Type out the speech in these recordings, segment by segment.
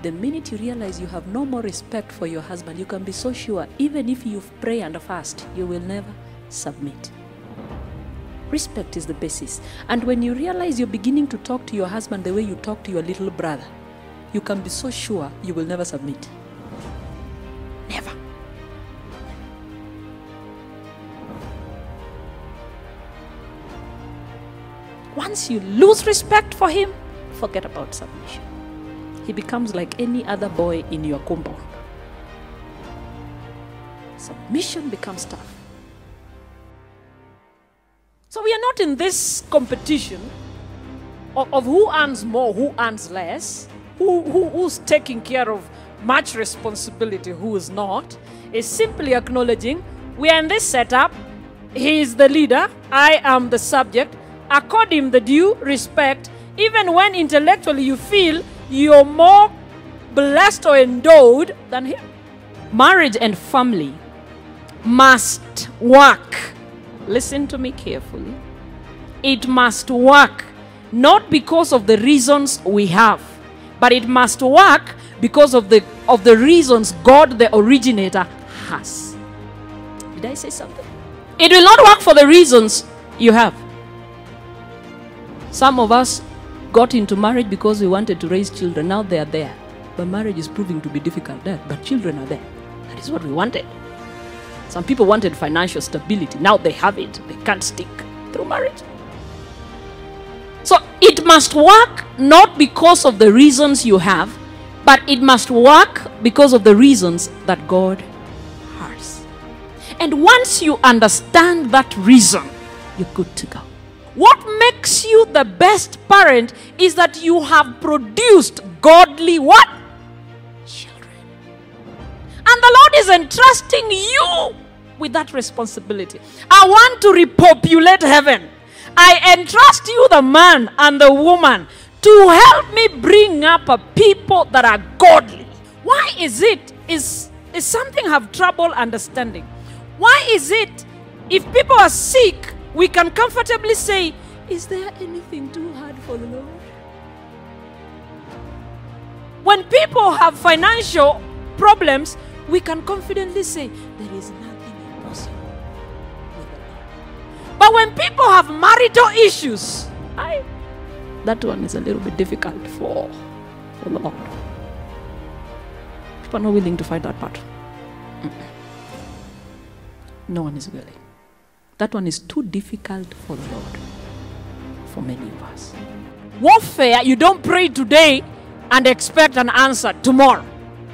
The minute you realize you have no more respect for your husband, you can be so sure, even if you pray and fast, you will never submit. Respect is the basis. And when you realize you're beginning to talk to your husband the way you talk to your little brother, you can be so sure you will never submit. Never. Once you lose respect for him, forget about submission. He becomes like any other boy in your compound. Submission becomes tough. So we are not in this competition of who earns more, who earns less, who's taking care of much responsibility, who is not. It's simply acknowledging we are in this setup. He is the leader, I am the subject. Accord him the due respect, even when intellectually you feel you're more blessed or endowed than him. Marriage and family must work. Listen to me carefully. It must work not because of the reasons we have, but it must work because of the reasons God, the originator, has. Did I say something? It will not work for the reasons you have. Some of us got into marriage because we wanted to raise children. Now they are there. But marriage is proving to be difficult there. But children are there. That is what we wanted. Some people wanted financial stability. Now they have it. They can't stick through marriage. So it must work not because of the reasons you have, but it must work because of the reasons that God has. And once you understand that reason, you're good to go. What makes you the best parent is that you have produced godly what? Children. And the Lord is entrusting you with that responsibility. I want to repopulate heaven. I entrust you, the man and the woman, to help me bring up a people that are godly. Why is it? Is something have trouble understanding? Why is it if people are sick, we can comfortably say, is there anything too hard for the Lord? When people have financial problems, we can confidently say, there is nothing impossible with the Lord. But when people have marital issues, that one is a little bit difficult for the Lord. People are not willing to fight that battle. No one is willing. That one is too difficult for the Lord, for many of us. Warfare, you don't pray today and expect an answer tomorrow.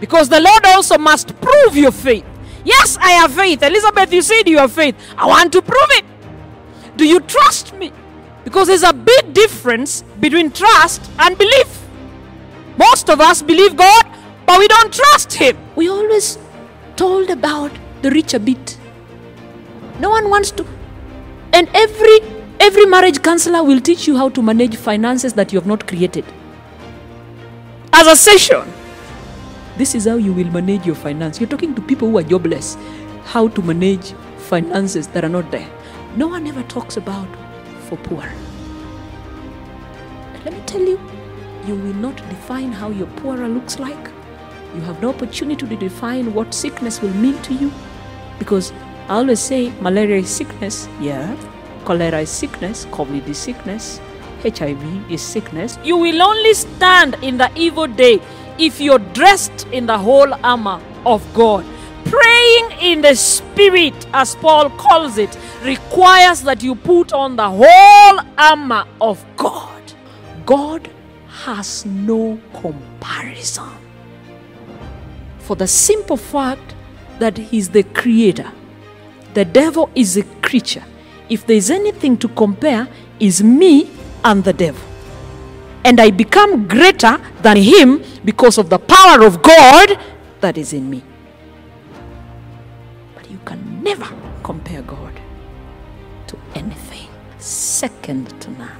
Because the Lord also must prove your faith. Yes, I have faith. Elizabeth, you said you have faith. I want to prove it. Do you trust me? Because there's a big difference between trust and belief. Most of us believe God, but we don't trust Him. We always told about the richer bit. No one wants to. And every marriage counselor will teach you how to manage finances that you have not created. As a session, this is how you will manage your finance. You're talking to people who are jobless, how to manage finances that are not there. No one ever talks about for poor. And let me tell you, you will not define how your poorer looks like. You have no opportunity to define what sickness will mean to you. Because I always say malaria is sickness, yeah. Cholera is sickness, COVID is sickness, HIV is sickness. You will only stand in the evil day if you're dressed in the whole armor of God. Praying in the Spirit, as Paul calls it, requires that you put on the whole armor of God. God has no comparison. For the simple fact that He's the creator. The devil is a creature. If there's anything to compare, is me and the devil. And I become greater than him because of the power of God that is in me. But you can never compare God to anything. Second to none.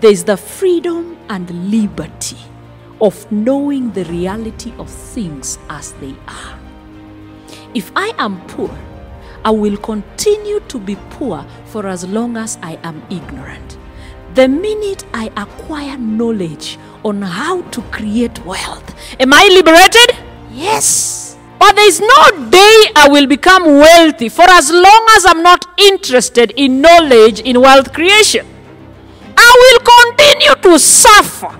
There is the freedom and liberty of knowing the reality of things as they are. If I am poor, I will continue to be poor for as long as I am ignorant. The minute I acquire knowledge on how to create wealth, am I liberated? Yes. But there is no day I will become wealthy for as long as I'm not interested in knowledge in wealth creation. I will continue to suffer.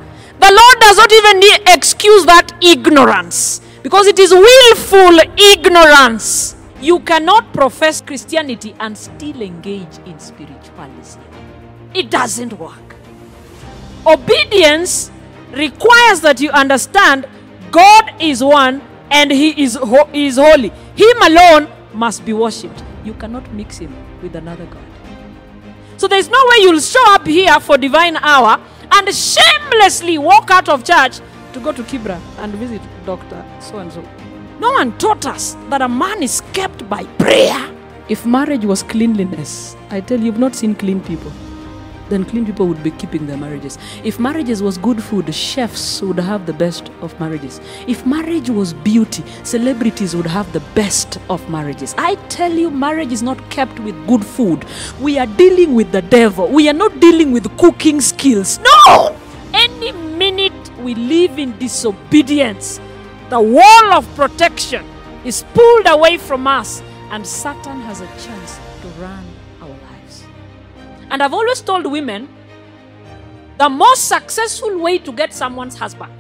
The Lord does not even excuse that ignorance, because it is willful ignorance. You cannot profess Christianity and still engage in spiritualism. It doesn't work. Obedience requires that you understand God is one and He is holy. Him alone must be worshipped. You cannot mix Him with another God. So there's no way you'll show up here for divine hour and shamelessly walk out of church to go to Kibra and visit Dr. So-and-so. No one taught us that a man is kept by prayer. If marriage was cleanliness, I tell you, you've not seen clean people. Then clean people would be keeping their marriages. If marriages was good food, chefs would have the best of marriages. If marriage was beauty, celebrities would have the best of marriages. I tell you, marriage is not kept with good food. We are dealing with the devil. We are not dealing with cooking skills. No! Any minute we live in disobedience, the wall of protection is pulled away from us, and Satan has a chance to run our lives. And I've always told women, the most successful way to get someone's husband,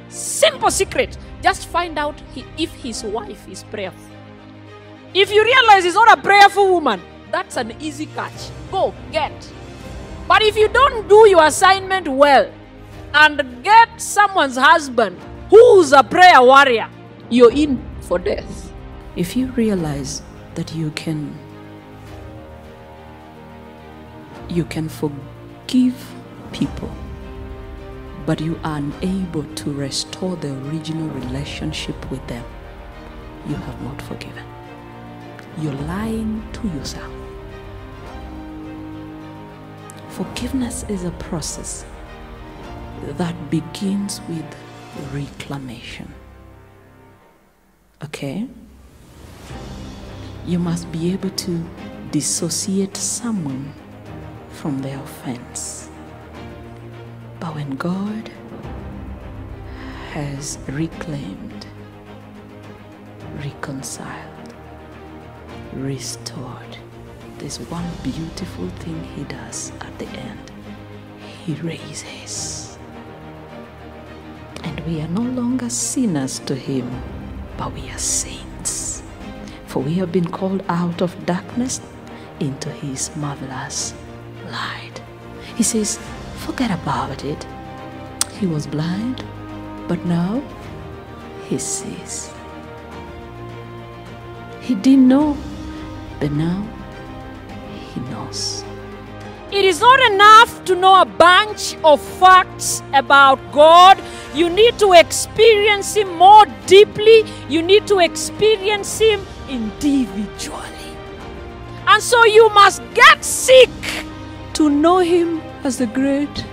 simple secret, just find out if his wife is prayerful. If you realize he's not a prayerful woman, that's an easy catch. Go, get. But if you don't do your assignment well and get someone's husband who's a prayer warrior, you're in for death. If you realize that you can forgive people, but you are unable to restore the original relationship with them, you have not forgiven. You're lying to yourself. Forgiveness is a process that begins with reclamation. Okay? You must be able to dissociate someone from their offense. But when God has reclaimed, reconciled, restored, there's one beautiful thing He does at the end. He raises. And we are no longer sinners to Him, but we are saints. For we have been called out of darkness into His marvelous light. He says, forget about it. He was blind, but now he sees. He didn't know, but now he knows. It is not enough to know a bunch of facts about God. You need to experience Him more deeply. You need to experience Him individually. And so you must get sick to know Him as the great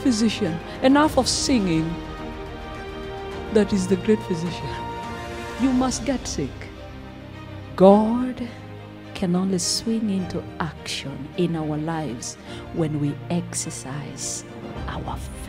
physician. Enough of singing that is the great physician. You must get sick. God can only swing into action in our lives when we exercise our faith.